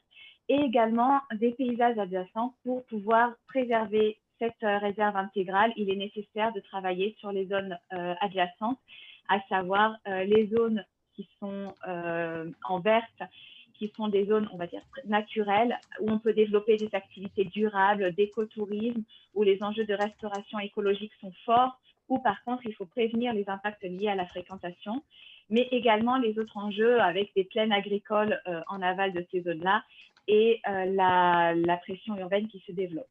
et également des paysages adjacents. Pour pouvoir préserver cette réserve intégrale, il est nécessaire de travailler sur les zones adjacentes, à savoir les zones qui sont en verte, qui sont des zones, on va dire, naturelles, où on peut développer des activités durables, d'écotourisme, où les enjeux de restauration écologique sont forts, où par contre, il faut prévenir les impacts liés à la fréquentation, mais également les autres enjeux avec des plaines agricoles en aval de ces zones-là et la pression urbaine qui se développe.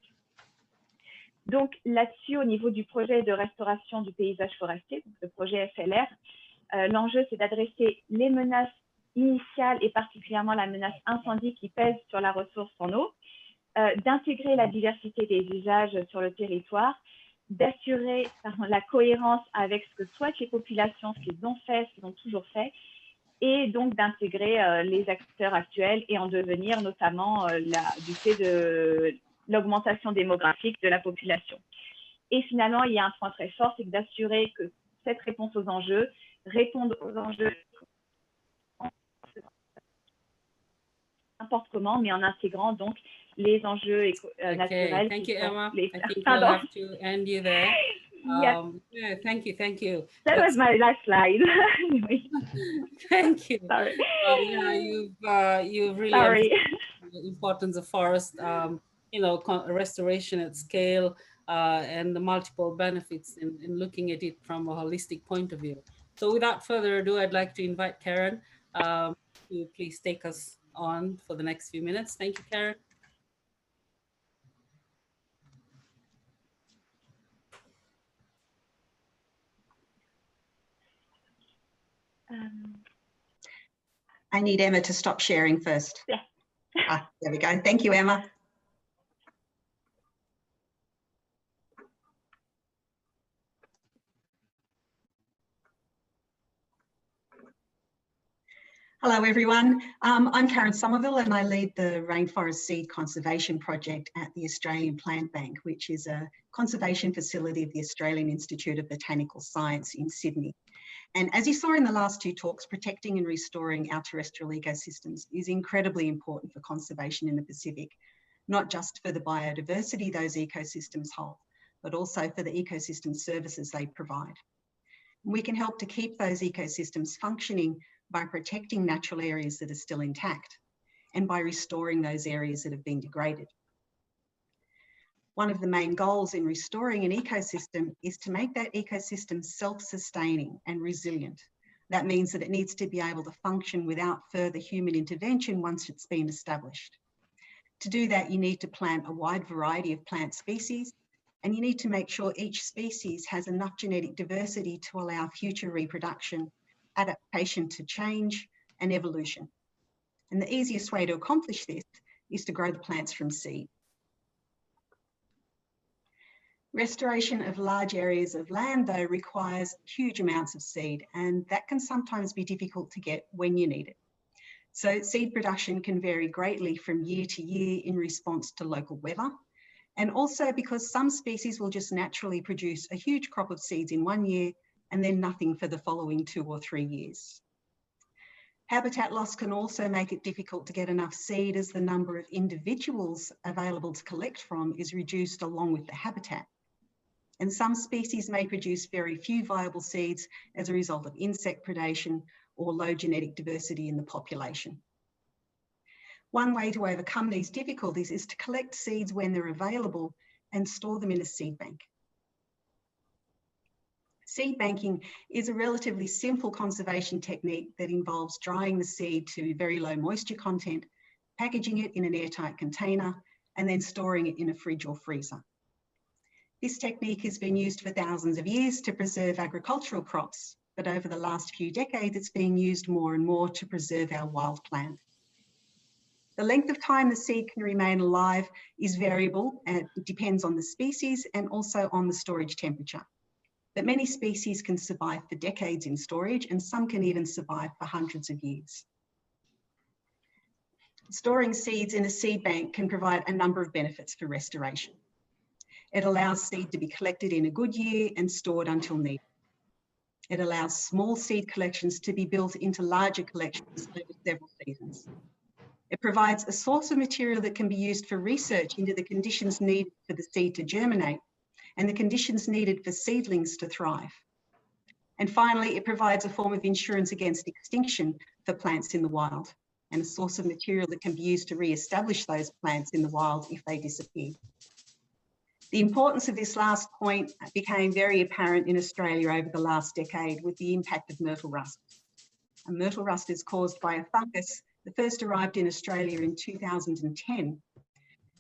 Donc là-dessus, au niveau du projet de restauration du paysage forestier, donc le projet FLR, l'enjeu, c'est d'adresser les menaces initiale et particulièrement la menace incendie qui pèse sur la ressource en eau, d'intégrer la diversité des usages sur le territoire, d'assurer la cohérence avec ce que souhaitent les populations, ce qu'ils ont fait, ce qu'ils ont toujours fait, et donc d'intégrer les acteurs actuels et en devenir, notamment du fait de l'augmentation démographique de la population. Et finalement, il y a un point très fort, c'est d'assurer que cette réponse aux enjeux réponde aux enjeux n'importe comment, mais en intégrant donc les enjeux naturels. Thank you, Emma. I think Pardon. we'll have to end you there. Yes. Yeah, thank you. That was my last slide. Thank you. Sorry. Yeah, you've really understood the importance of forest, restoration at scale, and the multiple benefits in looking at it from a holistic point of view. So without further ado, I'd like to invite Karen to please take us on for the next few minutes. Thank you, Karen. I need Emma to stop sharing first. Yeah. There we go. Thank you, Emma. Hello, everyone. I'm Karen Somerville and I lead the Rainforest Seed Conservation Project at the Australian Plant Bank, which is a conservation facility of the Australian Institute of Botanical Science in Sydney. And as you saw in the last two talks, protecting and restoring our terrestrial ecosystems is incredibly important for conservation in the Pacific, not just for the biodiversity those ecosystems hold, but also for the ecosystem services they provide. We can help to keep those ecosystems functioning by protecting natural areas that are still intact and by restoring those areas that have been degraded. One of the main goals in restoring an ecosystem is to make that ecosystem self-sustaining and resilient. That means that it needs to be able to function without further human intervention once it's been established. To do that, you need to plant a wide variety of plant species, and you need to make sure each species has enough genetic diversity to allow future reproduction, adaptation to change, and evolution. And the easiest way to accomplish this is to grow the plants from seed. Restoration of large areas of land, though, requires huge amounts of seed, and that can sometimes be difficult to get when you need it. So seed production can vary greatly from year to year in response to local weather, and also because some species will just naturally produce a huge crop of seeds in one year and then nothing for the following 2 or 3 years. Habitat loss can also make it difficult to get enough seed as the number of individuals available to collect from is reduced along with the habitat. And some species may produce very few viable seeds as a result of insect predation or low genetic diversity in the population. One way to overcome these difficulties is to collect seeds when they're available and store them in a seed bank. Seed banking is a relatively simple conservation technique that involves drying the seed to very low moisture content, packaging it in an airtight container, and then storing it in a fridge or freezer. This technique has been used for thousands of years to preserve agricultural crops, but over the last few decades, it's being used more and more to preserve our wildplant. The length of time the seed can remain alive is variable and it depends on the species and also on the storage temperature. But many species can survive for decades in storage and some can even survive for hundreds of years. Storing seeds in a seed bank can provide a number of benefits for restoration. It allows seed to be collected in a good year and stored until needed. It allows small seed collections to be built into larger collections over several seasons. It provides a source of material that can be used for research into the conditions needed for the seed to germinate and the conditions needed for seedlings to thrive. And finally, it provides a form of insurance against extinction for plants in the wild and a source of material that can be used to re-establish those plants in the wild if they disappear. The importance of this last point became very apparent in Australia over the last decade with the impact of myrtle rust. And myrtle rust is caused by a fungus that first arrived in Australia in 2010.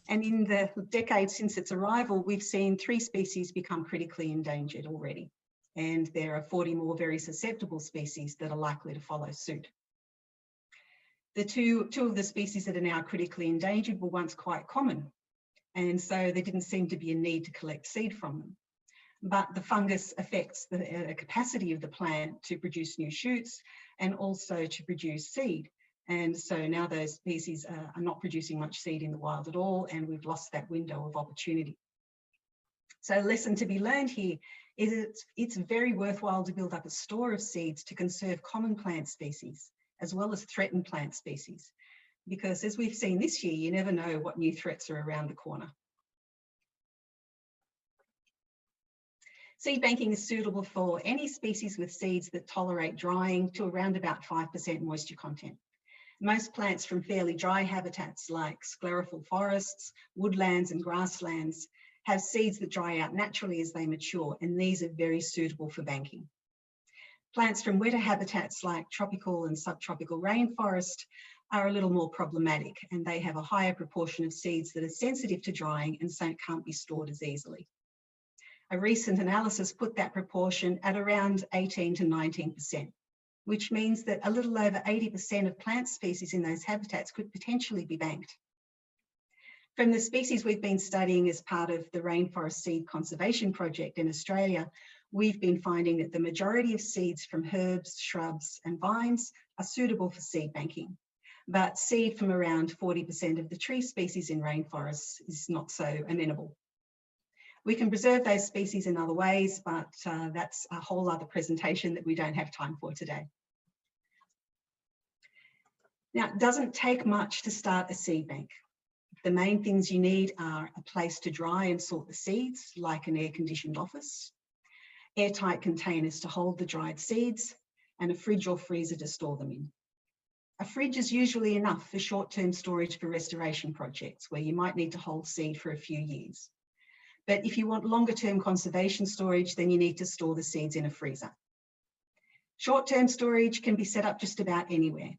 And in the decade since its arrival, we've seen 3 species become critically endangered already. And there are 40 more very susceptible species that are likely to follow suit. The two of the species that are now critically endangered were once quite common. And so there didn't seem to be a need to collect seed from them. But the fungus affects the capacity of the plant to produce new shoots and also to produce seed. And so now those species are not producing much seed in the wild at all, and we've lost that window of opportunity. So a lesson to be learned here is it's very worthwhile to build up a store of seeds to conserve common plant species, as well as threatened plant species. Because as we've seen this year, you never know what new threats are around the corner. Seed banking is suitable for any species with seeds that tolerate drying to around about 5% moisture content. Most plants from fairly dry habitats like sclerophyll forests, woodlands and grasslands have seeds that dry out naturally as they mature, and these are very suitable for banking. Plants from wetter habitats like tropical and subtropical rainforest are a little more problematic, and they have a higher proportion of seeds that are sensitive to drying and so can't be stored as easily. A recent analysis put that proportion at around 18 to 19%, which means that a little over 80% of plant species in those habitats could potentially be banked. From the species we've been studying as part of the Rainforest Seed Conservation Project in Australia, we've been finding that the majority of seeds from herbs, shrubs and vines are suitable for seed banking. But seed from around 40% of the tree species in rainforests is not so amenable. We can preserve those species in other ways, but that's a whole other presentation that we don't have time for today. Now, it doesn't take much to start a seed bank. The main things you need are a place to dry and sort the seeds, like an air-conditioned office, airtight containers to hold the dried seeds, and a fridge or freezer to store them in. A fridge is usually enough for short-term storage for restoration projects where you might need to hold seed for a few years. But if you want longer-term conservation storage, then you need to store the seeds in a freezer. Short-term storage can be set up just about anywhere.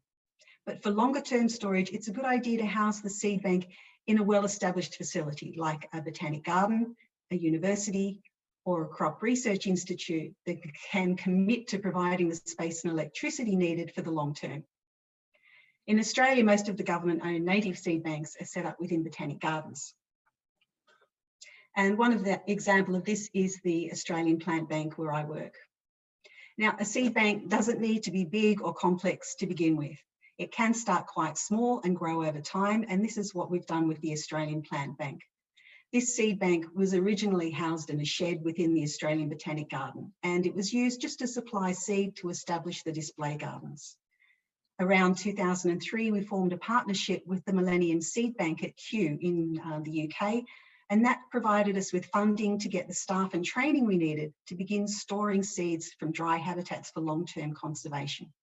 But for longer-term storage, it's a good idea to house the seed bank in a well-established facility like a botanic garden, a university, or a crop research institute that can commit to providing the space and electricity needed for the long term. In Australia, most of the government-owned native seed banks are set up within botanic gardens. And one of the example of this is the Australian Plant Bank where I work. Now, a seed bank doesn't need to be big or complex to begin with. It can start quite small and grow over time, and this is what we've done with the Australian Plant Bank. This seed bank was originally housed in a shed within the Australian Botanic Garden, and it was used just to supply seed to establish the display gardens. Around 2003, we formed a partnership with the Millennium Seed Bank at Kew in the UK, and that provided us with funding to get the staff and training we needed to begin storing seeds from dry habitats for long-term conservation.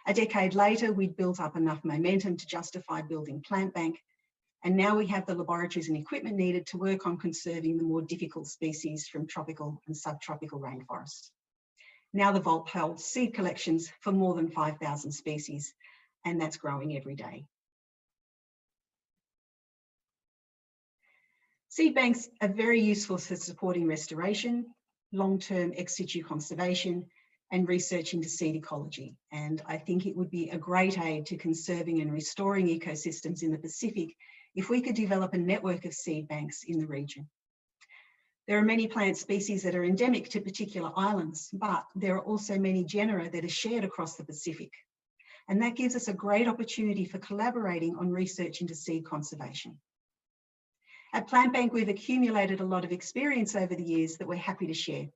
A decade later, we'd built up enough momentum to justify building Plant Bank, and now we have the laboratories and equipment needed to work on conserving the more difficult species from tropical and subtropical rainforests. Now the vault holds seed collections for more than 5,000 species, and that's growing every day. Seed banks are very useful for supporting restoration, long-term ex situ conservation, and research into seed ecology. And I think it would be a great aid to conserving and restoring ecosystems in the Pacific if we could develop a network of seed banks in the region. There are many plant species that are endemic to particular islands, but there are also many genera that are shared across the Pacific. And that gives us a great opportunity for collaborating on research into seed conservation. At Plant Bank, we've accumulated a lot of experience over the years that we're happy to share.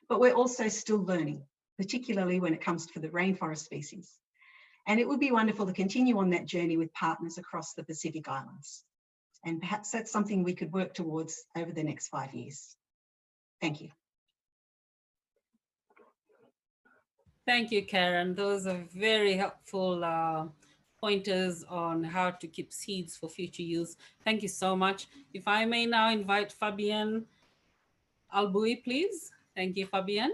But we're also still learning, particularly when it comes to the rainforest species. And it would be wonderful to continue on that journey with partners across the Pacific Islands. And perhaps that's something we could work towards over the next 5 years. Thank you. Thank you, Karen. Those are very helpful pointers on how to keep seeds for future use. Thank you so much. If I may now invite Fabienne Alboui, please. Thank you, Fabienne.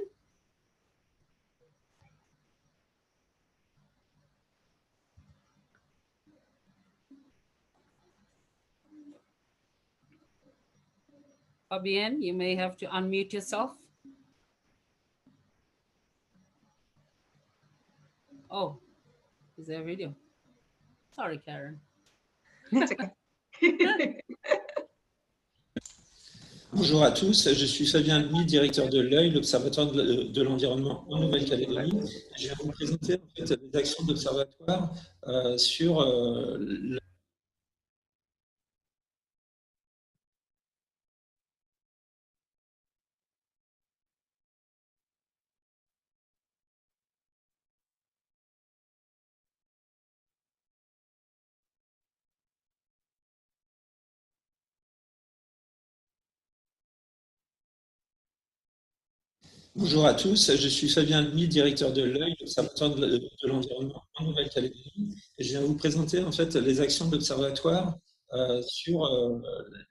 Fabienne, you may have to unmute yourself. Oh, is there a video? Sorry, Karen. That's okay. Bonjour à tous, je suis Fabien Alboui, directeur de l'œil, l'Observatoire de l'environnement en Nouvelle-Calédonie. Je vais vous présenter en fait, les actions de l'Observatoire sur Bonjour à tous, je suis Fabien Alboui, directeur de l'œil, l'Observatoire de l'environnement en Nouvelle-Calédonie. Et je viens vous présenter en fait les actions de l'Observatoire sur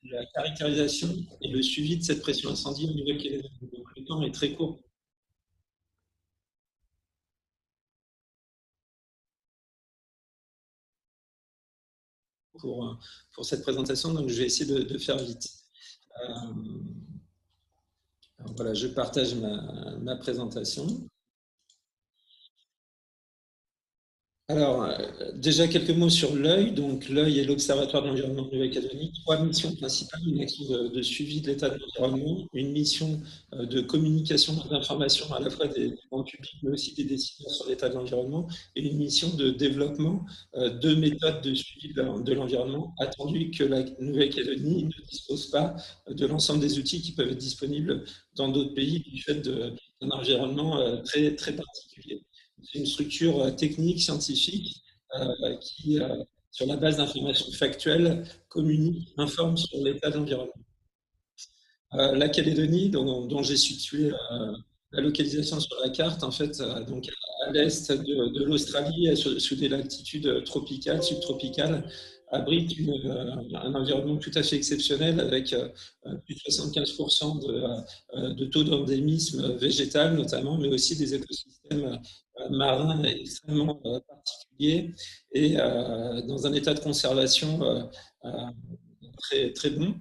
la caractérisation et le suivi de cette pression incendie en Nouvelle-Calédonie. Donc le temps est très court. Pour cette présentation, donc je vais essayer de faire vite. Alors voilà, je partage ma présentation. Alors, déjà quelques mots sur l'œil. Donc, l'œil est l'Observatoire de l'environnement de Nouvelle-Calédonie. 3 missions principales, une action de suivi de l'état de l'environnement, une mission de communication d'information à la fois des grands publics, mais aussi des décideurs sur l'état de l'environnement, et une mission de développement de méthodes de suivi de l'environnement, attendu que la Nouvelle-Calédonie ne dispose pas de l'ensemble des outils qui peuvent être disponibles dans d'autres pays du fait d'un environnement très, très particulier. C'est une structure technique, scientifique, qui sur la base d'informations factuelles, communique, informe sur l'état de l'environnement. La Calédonie, dont j'ai situé la localisation sur la carte, en fait, donc à l'est de l'Australie, sous des latitudes tropicales, subtropicales, abrite un environnement tout à fait exceptionnel avec plus de 75% de taux d'endémisme végétal notamment, mais aussi des écosystèmes marins extrêmement particuliers et dans un état de conservation très, très bon.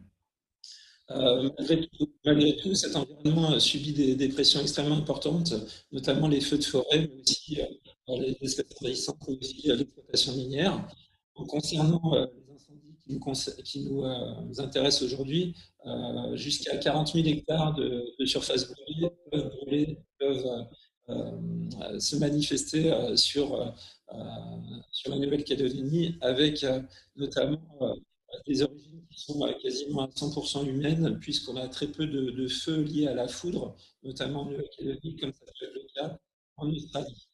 Malgré tout, cet environnement subit des pressions extrêmement importantes, notamment les feux de forêt, mais aussi les espèces envahissantes, mais aussi l'exploitation minière. Donc, concernant les incendies qui nous intéressent aujourd'hui, jusqu'à 40 000 hectares de surface brûlée peuvent se manifester sur la Nouvelle-Calédonie, avec notamment des origines qui sont quasiment à 100% humaines, puisqu'on a très peu de feux liés à la foudre, notamment en Nouvelle-Calédonie, comme ça peut être le cas en Australie.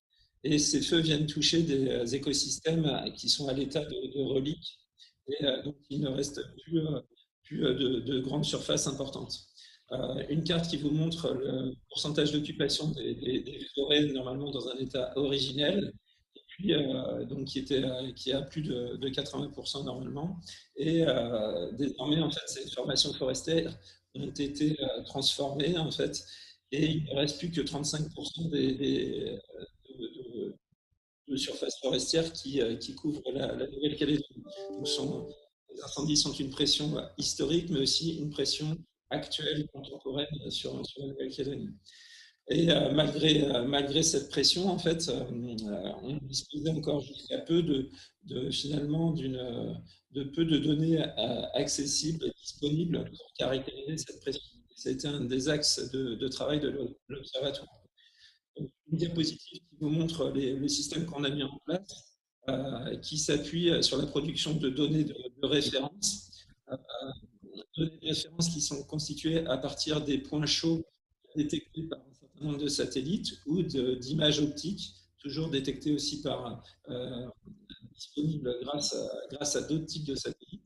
Et ces feux viennent toucher des écosystèmes qui sont à l'état de reliques, et donc il ne reste plus de grandes surfaces importantes. Une carte qui vous montre le pourcentage d'occupation des forêts normalement dans un état originel, et puis donc qui est à plus de 80% normalement. Et désormais, en fait, ces formations forestières ont été transformées, en fait, et il ne reste plus que 35% de surface forestière qui couvrent la Nouvelle-Calédonie. Les incendies sont une pression historique, mais aussi une pression actuelle, contemporaine sur la Nouvelle-Calédonie. Et malgré cette pression, en fait, on disposait encore jusqu'à peu finalement de peu de données accessibles et disponibles pour caractériser cette pression. Ça a été un des axes de travail de l'Observatoire. Une diapositive qui vous montre les systèmes qu'on a mis en place, qui s'appuient sur la production de données de référence, données de référence qui sont constituées à partir des points chauds détectés par un certain nombre de satellites ou d'images optiques, toujours détectées aussi disponibles grâce à d'autres types de satellites.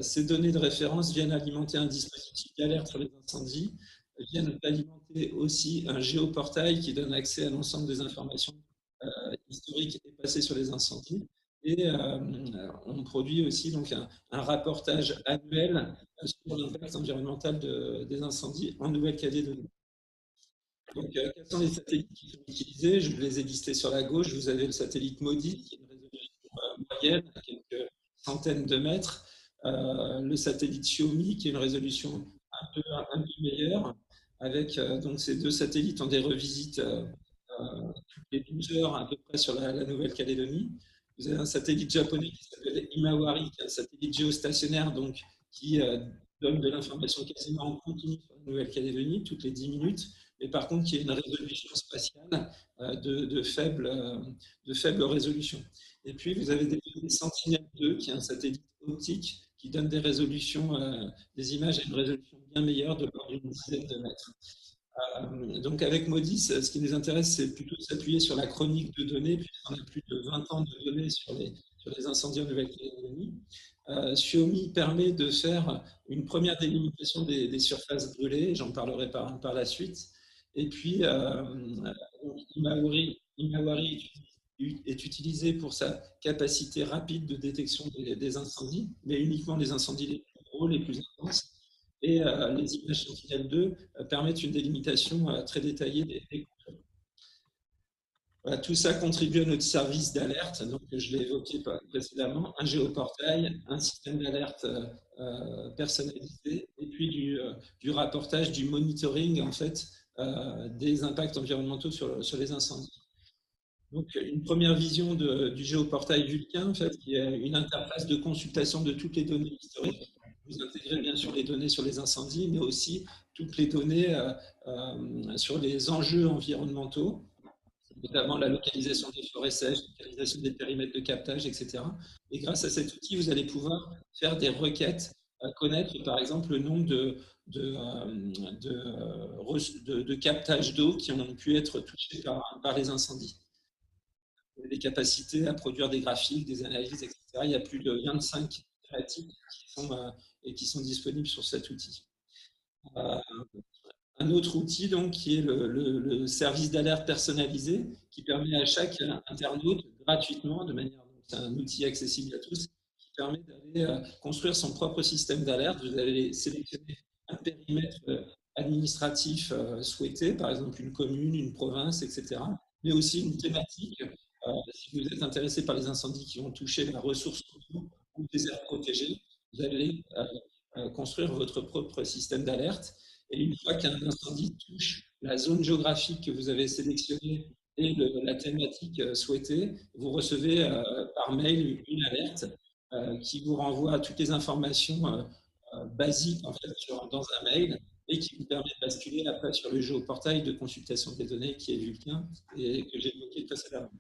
Ces données de référence viennent alimenter un dispositif d'alerte sur les incendies, viennent alimenter aussi un géoportail qui donne accès à l'ensemble des informations historiques et passées sur les incendies. Et on produit aussi donc un rapportage annuel sur l'impact environnemental des incendies en Nouvelle-Calédonie. Donc, quels sont les satellites qui sont utilisés? Je vous les ai listés sur la gauche. Vous avez le satellite MODIS, qui est une résolution moyenne à quelques centaines de mètres. Le satellite Xiaomi, qui est une résolution un peu meilleure, avec donc ces deux satellites ont des revisites toutes les 12 heures à peu près sur la Nouvelle-Calédonie. Vous avez un satellite japonais qui s'appelle Himawari, qui est un satellite géostationnaire, donc qui donne de l'information quasiment en continu sur la Nouvelle-Calédonie, toutes les 10 minutes, mais par contre qui a une résolution spatiale de faible résolution. Et puis vous avez des Sentinel-2, qui est un satellite optique qui donne des résolutions, des images à une résolution bien meilleure de l'ordre d'une dizaine de mètres. Donc avec MODIS, ce qui nous intéresse, c'est plutôt de s'appuyer sur la chronique de données, puisqu'on a plus de 20 ans de données sur les incendies en Nouvelle-Calédonie. Xiaomi permet de faire une première délimitation des surfaces brûlées, j'en parlerai par la suite. Et puis, Himawari est utilisé pour sa capacité rapide de détection des incendies, mais uniquement les incendies les plus gros, les plus intenses. Et les images Sentinel-2 permettent une délimitation très détaillée des contours. Voilà, tout ça contribue à notre service d'alerte, donc je l'ai évoqué précédemment, un géoportail, un système d'alerte personnalisé, et puis du rapportage, du monitoring en fait des impacts environnementaux sur les incendies. Donc une première vision du géoportail Vulcain, en fait, qui est une interface de consultation de toutes les données historiques. Vous intégrez bien sûr les données sur les incendies, mais aussi toutes les données sur les enjeux environnementaux, notamment la localisation des forêts sèches, la localisation des périmètres de captage, etc. Et grâce à cet outil, vous allez pouvoir faire des requêtes, connaître par exemple le nombre de captages d'eau qui ont pu être touchés par les incendies. des capacités à produire des graphiques, des analyses, etc. Il y a plus de 25 thématiques qui sont disponibles sur cet outil. Un autre outil donc, qui est le service d'alerte personnalisé qui permet à chaque internaute gratuitement, de manière, c'est un outil accessible à tous, qui permet d'aller construire son propre système d'alerte. Vous allez sélectionner un périmètre administratif souhaité, par exemple une commune, une province, etc. Mais aussi une thématique. Si vous êtes intéressé par les incendies qui vont toucher la ressource ou des aires protégées, vous allez construire votre propre système d'alerte. Et une fois qu'un incendie touche la zone géographique que vous avez sélectionnée et la thématique souhaitée, vous recevez par mail une alerte qui vous renvoie à toutes les informations basiques en fait, dans un mail et qui vous permet de basculer après sur le géoportail de consultation des données qui est Vulcain et que j'ai évoqué précédemment.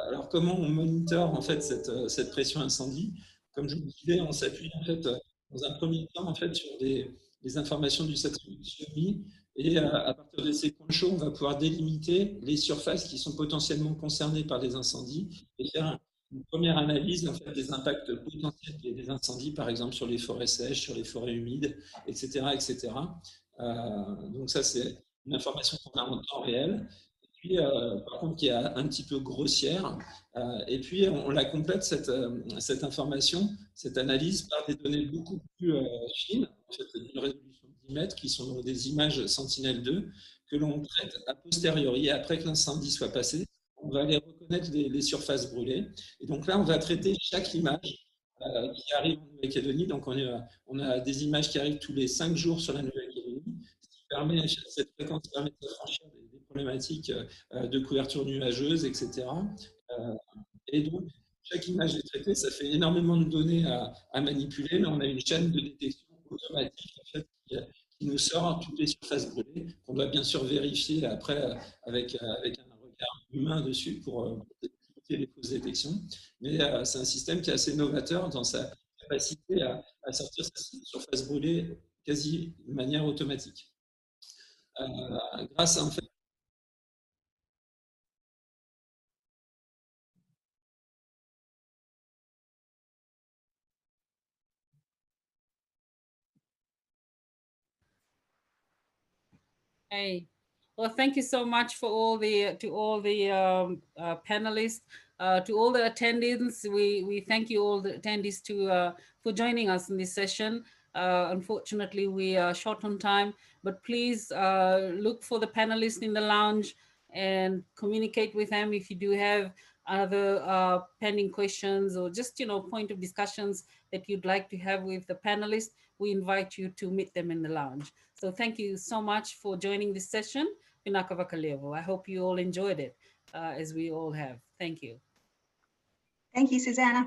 Alors, comment on monitore en fait cette pression incendie? Comme je vous disais, on s'appuie en fait dans un premier temps en fait sur les informations du satellite Xiaomi et à partir de ces points chauds, on va pouvoir délimiter les surfaces qui sont potentiellement concernées par les incendies et faire une première analyse en fait, des impacts potentiels des incendies, par exemple sur les forêts sèches, sur les forêts humides, etc. etc. Donc ça, c'est une information qu'on a en temps réel. Puis, par contre, qui est un petit peu grossière. Et puis, on la complète, cette information, cette analyse, par des données beaucoup plus fines, en fait, d'une résolution de 10 mètres, qui sont donc des images Sentinel-2, que l'on traite a posteriori, après que l'incendie soit passé. On va aller reconnaître les surfaces brûlées. Et donc là, on va traiter chaque image qui arrive en Nouvelle-Calédonie. Donc, on a des images qui arrivent tous les 5 jours sur la Nouvelle-Calédonie. Cette fréquence permet de s'affranchir des problématiques de couverture nuageuse, etc. Et donc, chaque image est traitée, ça fait énormément de données à manipuler, mais on a une chaîne de détection automatique en fait, qui nous sort toutes les surfaces brûlées, qu'on doit bien sûr vérifier après avec un regard humain dessus pour éviter les fausses détections. Mais c'est un système qui est assez novateur dans sa capacité à sortir ces surfaces brûlées quasi de manière automatique. Grâce à en fait, Hey, well, thank you so much for all the panelists, to all the attendees. We thank you all the attendees for joining us in this session. Unfortunately, we are short on time, but please look for the panelists in the lounge and communicate with them if you do have other pending questions or just point of discussions that you'd like to have with the panelists. We invite you to meet them in the lounge. So thank you so much for joining this session. I hope you all enjoyed it as we all have. Thank you. Thank you, Susanna.